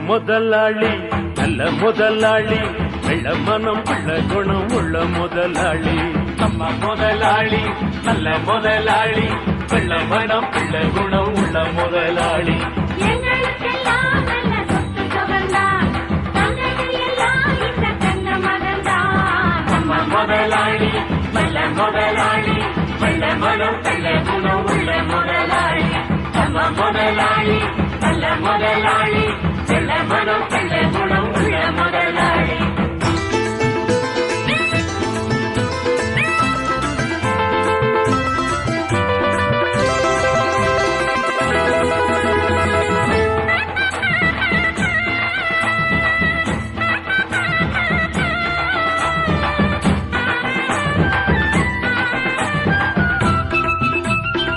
முதலாளி நல்ல முதலாளி வெள்ள மனம் உள்ள குணம் உள்ள முதலாளி நம்ம முதலாளி நல்ல முதலாளி வெள்ள மனம் உள்ள குணம் உள்ள முதலாளி முதலாளி நல்ல முதலாளி வெள்ள மனம் உள்ள குணம் உள்ள முதலாளி நம்ம முதலாளி நல்ல முதலாளி